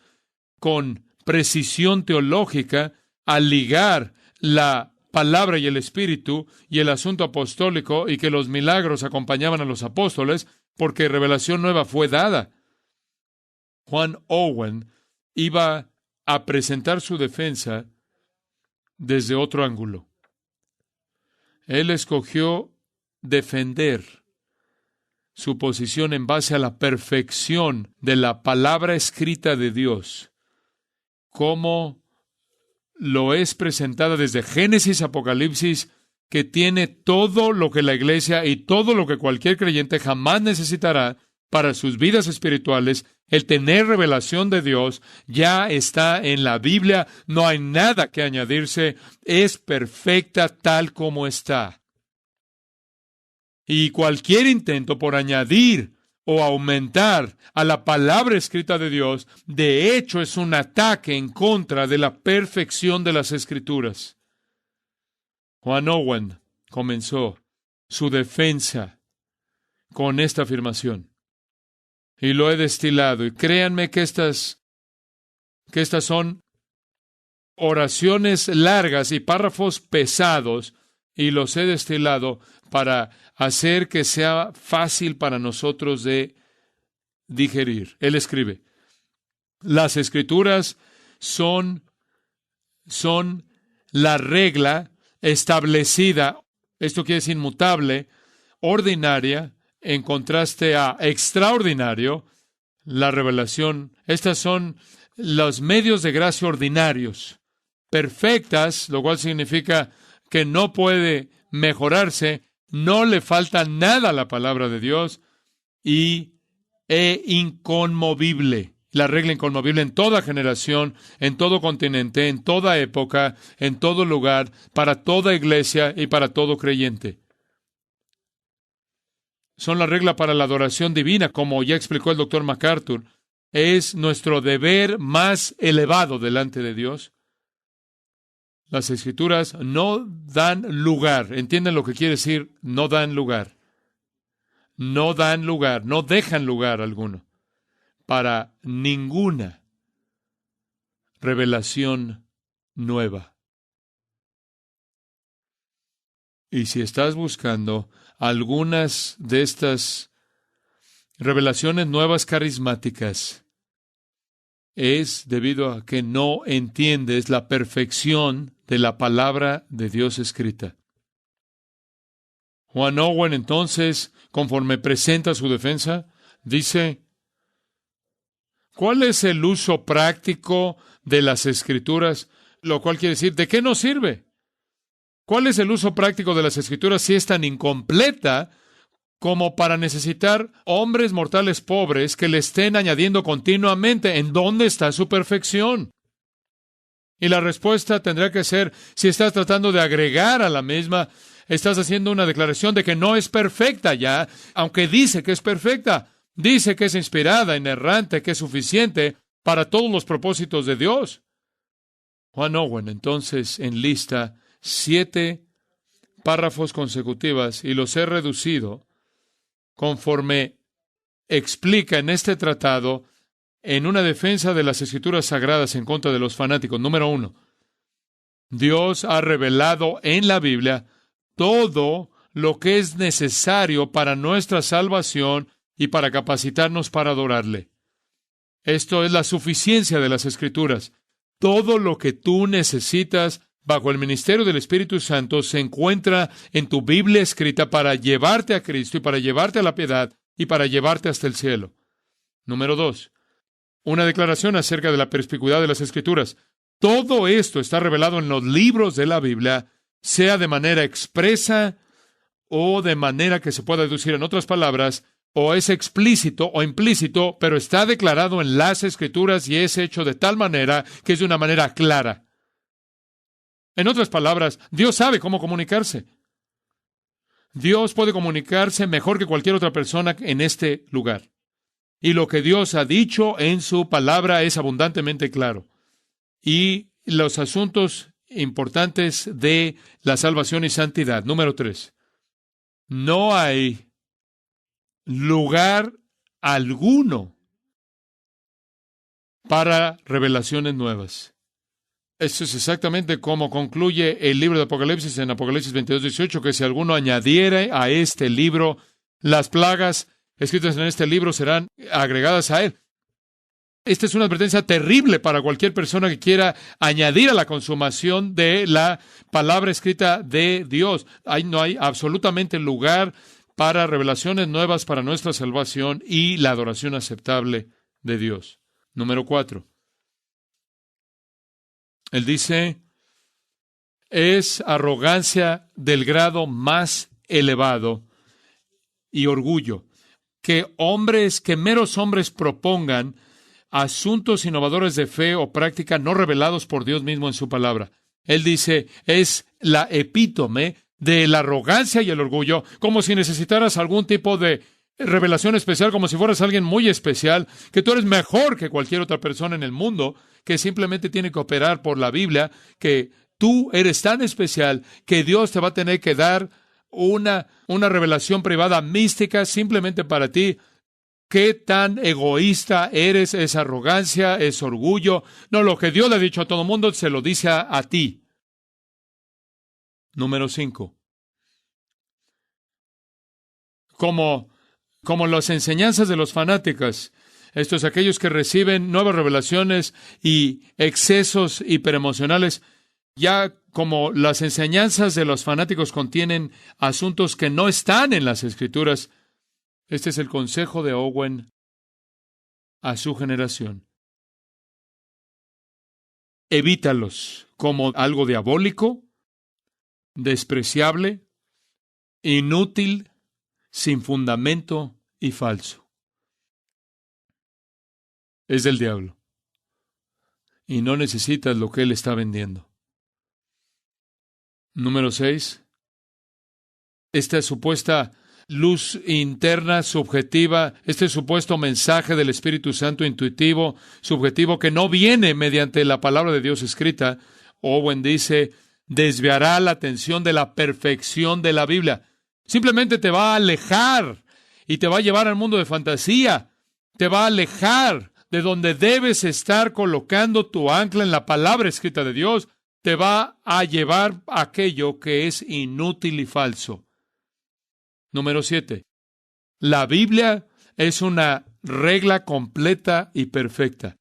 con precisión teológica al ligar la palabra y el espíritu y el asunto apostólico, y que los milagros acompañaban a los apóstoles porque revelación nueva fue dada. Juan Owen iba a presentar su defensa desde otro ángulo. Él escogió defender su posición en base a la perfección de la palabra escrita de Dios, como lo es presentada desde Génesis a Apocalipsis, que tiene todo lo que la iglesia y todo lo que cualquier creyente jamás necesitará para sus vidas espirituales. El tener revelación de Dios ya está en la Biblia, no hay nada que añadirse, es perfecta tal como está. Y cualquier intento por añadir o aumentar a la palabra escrita de Dios, de hecho es un ataque en contra de la perfección de las Escrituras. John Owen comenzó su defensa con esta afirmación. Y lo he destilado. Y créanme que estas son oraciones largas y párrafos pesados, y los he destilado para hacer que sea fácil para nosotros de digerir. Él escribe: las Escrituras son la regla establecida, esto quiere decir inmutable, ordinaria, en contraste a extraordinario, la revelación. Estas son los medios de gracia ordinarios, perfectas, lo cual significa que no puede mejorarse, no le falta nada a la palabra de Dios, e inconmovible. La regla inconmovible en toda generación, en todo continente, en toda época, en todo lugar, para toda iglesia y para todo creyente. Son la regla para la adoración divina, como ya explicó el Dr. MacArthur. Es nuestro deber más elevado delante de Dios. Las Escrituras no dan lugar. ¿Entienden lo que quiere decir? No dan lugar. No dan lugar, no dejan lugar alguno para ninguna revelación nueva. Y si estás buscando algunas de estas revelaciones nuevas carismáticas, es debido a que no entiendes la perfección de la palabra de Dios escrita. John Owen, entonces, conforme presenta su defensa, dice: ¿cuál es el uso práctico de las Escrituras? Lo cual quiere decir, ¿de qué nos sirve? ¿Cuál es el uso práctico de las Escrituras si es tan incompleta como para necesitar hombres mortales pobres que le estén añadiendo continuamente? ¿En dónde está su perfección? Y la respuesta tendrá que ser, si estás tratando de agregar a la misma, estás haciendo una declaración de que no es perfecta ya, aunque dice que es perfecta. Dice que es inspirada, inerrante, que es suficiente para todos los propósitos de Dios. John Owen, entonces, enlista 7 párrafos consecutivas, y los he reducido conforme explica en este tratado en una defensa de las Escrituras sagradas en contra de los fanáticos. Número 1. Dios ha revelado en la Biblia todo lo que es necesario para nuestra salvación y para capacitarnos para adorarle. Esto es la suficiencia de las Escrituras. Todo lo que tú necesitas bajo el ministerio del Espíritu Santo se encuentra en tu Biblia escrita para llevarte a Cristo y para llevarte a la piedad y para llevarte hasta el cielo. Número 2. Una declaración acerca de la perspicuidad de las Escrituras. Todo esto está revelado en los libros de la Biblia, sea de manera expresa o de manera que se pueda deducir. En otras palabras, o es explícito o implícito, pero está declarado en las Escrituras y es hecho de tal manera que es de una manera clara. En otras palabras, Dios sabe cómo comunicarse. Dios puede comunicarse mejor que cualquier otra persona en este lugar. Y lo que Dios ha dicho en su palabra es abundantemente claro. Y los asuntos importantes de la salvación y santidad. Número 3. No hay lugar alguno para revelaciones nuevas. Eso es exactamente como concluye el libro de Apocalipsis en Apocalipsis 22:18, que si alguno añadiere a este libro, las plagas escritas en este libro serán agregadas a él. Esta es una advertencia terrible para cualquier persona que quiera añadir a la consumación de la palabra escrita de Dios. No hay absolutamente lugar para revelaciones nuevas para nuestra salvación y la adoración aceptable de Dios. Número 4. Él dice, es arrogancia del grado más elevado y orgullo, que meros hombres propongan asuntos innovadores de fe o práctica no revelados por Dios mismo en su palabra. Él dice, es la epítome de la arrogancia y el orgullo, como si necesitaras algún tipo de revelación especial, como si fueras alguien muy especial, que tú eres mejor que cualquier otra persona en el mundo, que simplemente tiene que operar por la Biblia, que tú eres tan especial que Dios te va a tener que dar una revelación privada mística simplemente para ti. ¿Qué tan egoísta eres? Es arrogancia, es orgullo. No, lo que Dios le ha dicho a todo mundo, se lo dice a ti. Número 5. Como las enseñanzas de los fanáticos, estos aquellos que reciben nuevas revelaciones y excesos hiperemocionales, ya como las enseñanzas de los fanáticos contienen asuntos que no están en las Escrituras. Este es el consejo de Owen a su generación. Evítalos como algo diabólico, despreciable, inútil, sin fundamento y falso. Es del diablo. Y no necesitas lo que él está vendiendo. Número 6. Esta supuesta luz interna, subjetiva, este supuesto mensaje del Espíritu Santo intuitivo, subjetivo, que no viene mediante la palabra de Dios escrita, Owen dice, desviará la atención de la perfección de la Biblia. Simplemente te va a alejar y te va a llevar al mundo de fantasía. Te va a alejar de donde debes estar colocando tu ancla en la palabra escrita de Dios. Te va a llevar a aquello que es inútil y falso. Número 7. La Biblia es una regla completa y perfecta.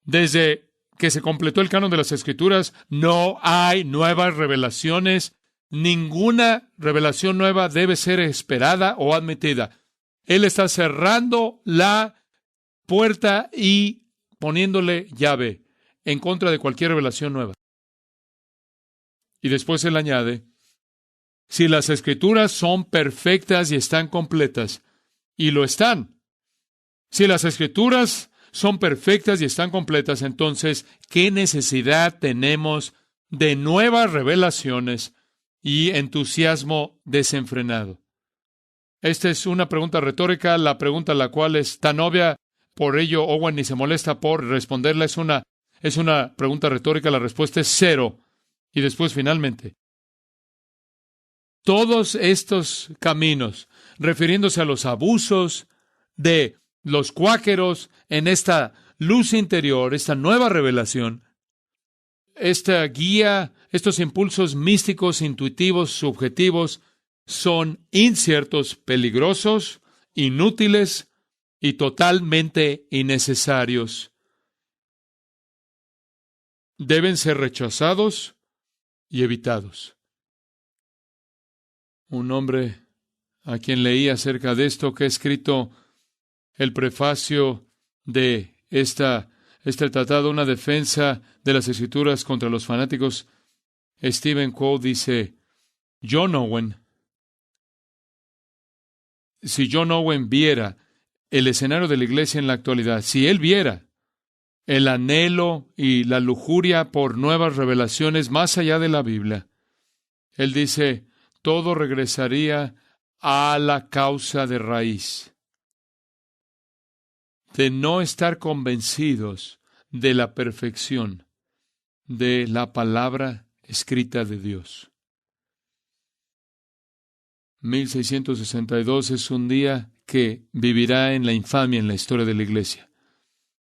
Desde que se completó el canon de las Escrituras, no hay nuevas revelaciones. Ninguna revelación nueva debe ser esperada o admitida. Él está cerrando la puerta y poniéndole llave en contra de cualquier revelación nueva. Y después él añade, si las Escrituras son perfectas y están completas, y lo están, si las Escrituras son perfectas y están completas, entonces, ¿qué necesidad tenemos de nuevas revelaciones y entusiasmo desenfrenado? Esta es una pregunta retórica, la pregunta a la cual es tan obvia, por ello Owen ni se molesta por responderla. Es una pregunta retórica, la respuesta es 0. Y después, finalmente, todos estos caminos, refiriéndose a los abusos de los cuáqueros en esta luz interior, esta nueva revelación, esta guía, estos impulsos místicos, intuitivos, subjetivos, son inciertos, peligrosos, inútiles y totalmente innecesarios. Deben ser rechazados y evitados. Un hombre a quien leí acerca de esto, que ha escrito el prefacio de este tratado, una defensa de las Escrituras contra los fanáticos, Stephen Coe, dice, si John Owen viera el escenario de la iglesia en la actualidad, si él viera el anhelo y la lujuria por nuevas revelaciones más allá de la Biblia, él dice, todo regresaría a la causa de raíz, de no estar convencidos de la perfección de la palabra escrita de Dios. 1662 es un día que vivirá en la infamia en la historia de la Iglesia.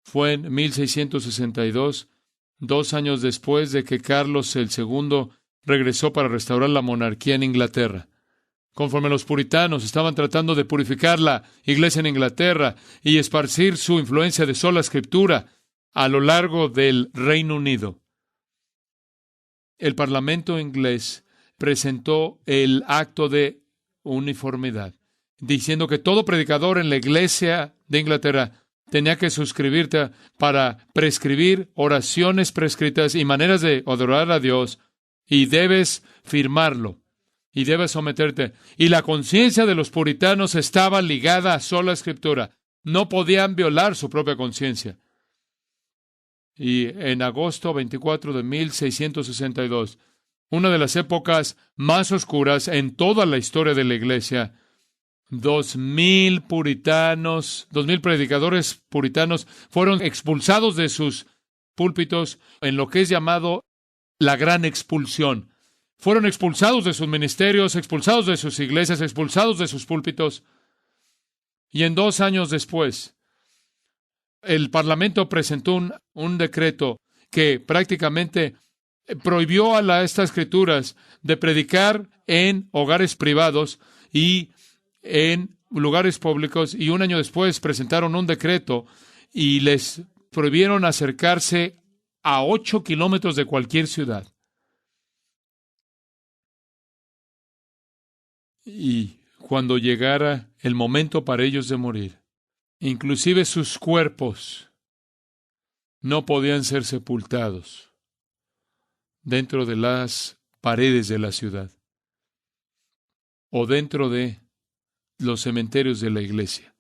Fue en 1662, 2 años después de que Carlos II regresó para restaurar la monarquía en Inglaterra. Conforme los puritanos estaban tratando de purificar la iglesia en Inglaterra y esparcir su influencia de sola escritura a lo largo del Reino Unido, el Parlamento inglés presentó el acto de uniformidad, diciendo que todo predicador en la iglesia de Inglaterra tenía que suscribirte para prescribir oraciones prescritas y maneras de adorar a Dios, y debes firmarlo, y debes someterte. Y la conciencia de los puritanos estaba ligada a sola Escritura. No podían violar su propia conciencia. Y en agosto 24 de 1662, una de las épocas más oscuras en toda la historia de la Iglesia, 2,000 puritanos, 2,000 predicadores puritanos fueron expulsados de sus púlpitos en lo que es llamado la gran expulsión. Fueron expulsados de sus ministerios, expulsados de sus iglesias, expulsados de sus púlpitos. Y en 2 años después, el Parlamento presentó un decreto que prácticamente prohibió a estas escrituras de predicar en hogares privados y en lugares públicos, y 1 año después presentaron un decreto y les prohibieron acercarse a 8 kilómetros de cualquier ciudad. Y cuando llegara el momento para ellos de morir, inclusive sus cuerpos no podían ser sepultados dentro de las paredes de la ciudad o dentro de los cementerios de la iglesia.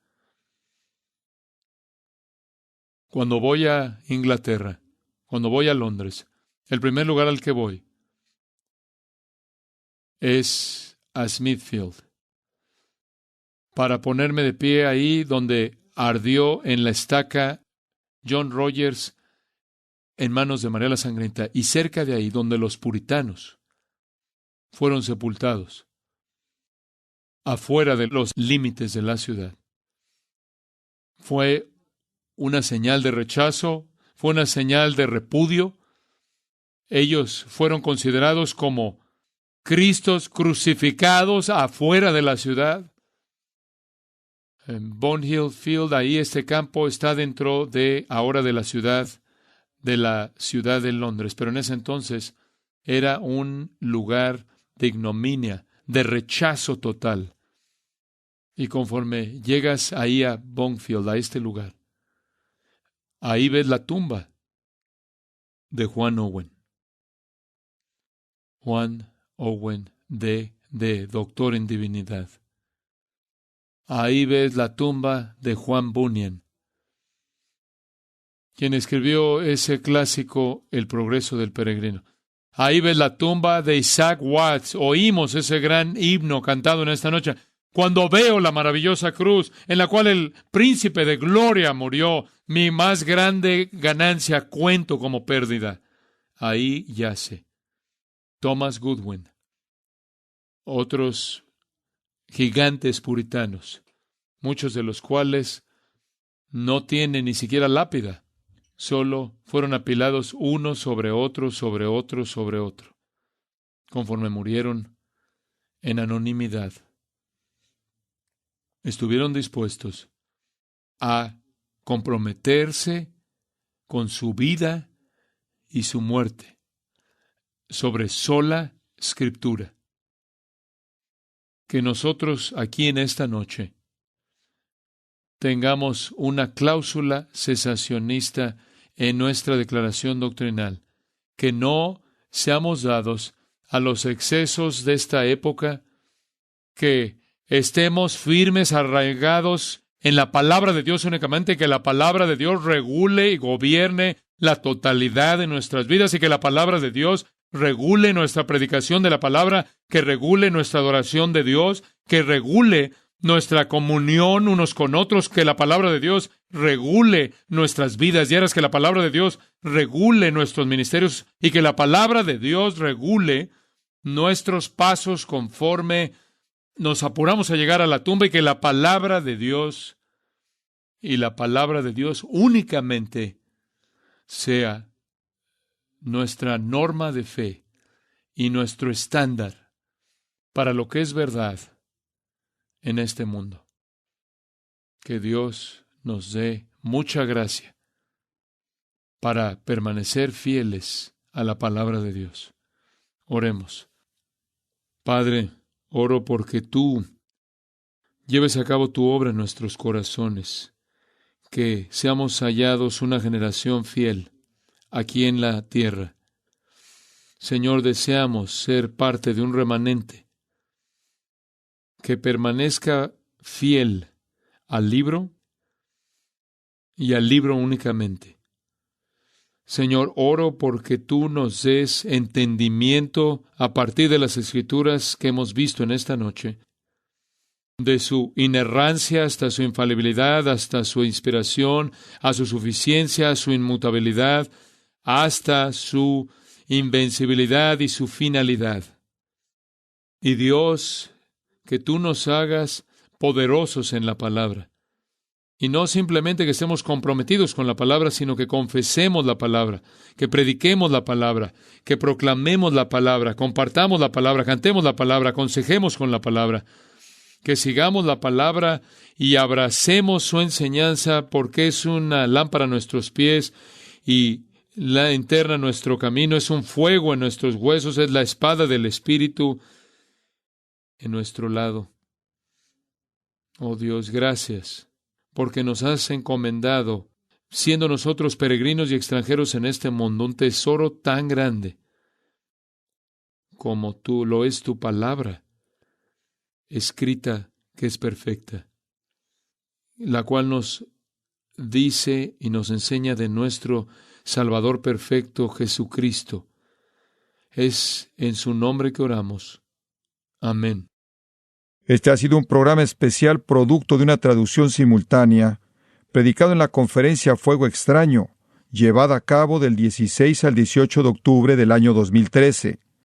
Cuando voy a Inglaterra, cuando voy a Londres, el primer lugar al que voy es a Smithfield, para ponerme de pie ahí donde ardió en la estaca John Rogers en manos de María la Sangrienta, y cerca de ahí donde los puritanos fueron sepultados, afuera de los límites de la ciudad. Fue una señal de rechazo, fue una señal de repudio. Ellos fueron considerados como Cristos crucificados afuera de la ciudad. En Bonhill Field, ahí este campo está dentro de ahora de la ciudad de Londres, pero en ese entonces era un lugar de ignominia, de rechazo total. Y conforme llegas ahí a Bonfield, a este lugar, ahí ves la tumba de Juan Owen. Juan Owen, doctor en divinidad. Ahí ves la tumba de Juan Bunyan, quien escribió ese clásico, El progreso del peregrino. Ahí ves la tumba de Isaac Watts. Oímos ese gran himno cantado en esta noche. Cuando veo la maravillosa cruz en la cual el príncipe de gloria murió, mi más grande ganancia cuento como pérdida. Ahí yace Thomas Goodwin, otros gigantes puritanos, muchos de los cuales no tienen ni siquiera lápida, solo fueron apilados uno sobre otro, sobre otro, sobre otro, conforme murieron en anonimidad. Estuvieron dispuestos a comprometerse con su vida y su muerte sobre sola Escritura. Que nosotros aquí en esta noche tengamos una cláusula cesacionista en nuestra declaración doctrinal, que no seamos dados a los excesos de esta época, que estemos firmes, arraigados en la palabra de Dios únicamente, que la palabra de Dios regule y gobierne la totalidad de nuestras vidas y que la palabra de Dios regule nuestra predicación de la palabra, que regule nuestra adoración de Dios, que regule nuestra comunión unos con otros, que la palabra de Dios regule nuestras vidas diarias, que la palabra de Dios regule nuestros ministerios y que la palabra de Dios regule nuestros pasos conforme nos apuramos a llegar a la tumba, y que la palabra de Dios y la palabra de Dios únicamente sea nuestra norma de fe y nuestro estándar para lo que es verdad en este mundo. Que Dios nos dé mucha gracia para permanecer fieles a la palabra de Dios. Oremos. Padre, oro porque tú lleves a cabo tu obra en nuestros corazones, que seamos hallados una generación fiel aquí en la tierra. Señor, deseamos ser parte de un remanente que permanezca fiel al libro y al libro únicamente. Señor, oro porque tú nos des entendimiento a partir de las Escrituras que hemos visto en esta noche, de su inerrancia hasta su infalibilidad, hasta su inspiración, a su suficiencia, a su inmutabilidad, hasta su invencibilidad y su finalidad. Y Dios, que tú nos hagas poderosos en la palabra. Y no simplemente que estemos comprometidos con la palabra, sino que confesemos la palabra, que prediquemos la palabra, que proclamemos la palabra, compartamos la palabra, cantemos la palabra, aconsejemos con la palabra, que sigamos la palabra y abracemos su enseñanza, porque es una lámpara a nuestros pies y la interna a nuestro camino, es un fuego en nuestros huesos, es la espada del Espíritu en nuestro lado. Oh Dios, gracias, porque nos has encomendado, siendo nosotros peregrinos y extranjeros en este mundo, un tesoro tan grande como tú lo es tu palabra, escrita que es perfecta, la cual nos dice y nos enseña de nuestro Salvador perfecto, Jesucristo. Es en su nombre que oramos. Amén. Este ha sido un programa especial producto de una traducción simultánea, predicado en la conferencia Fuego Extraño, llevada a cabo del 16 al 18 de octubre del año 2013.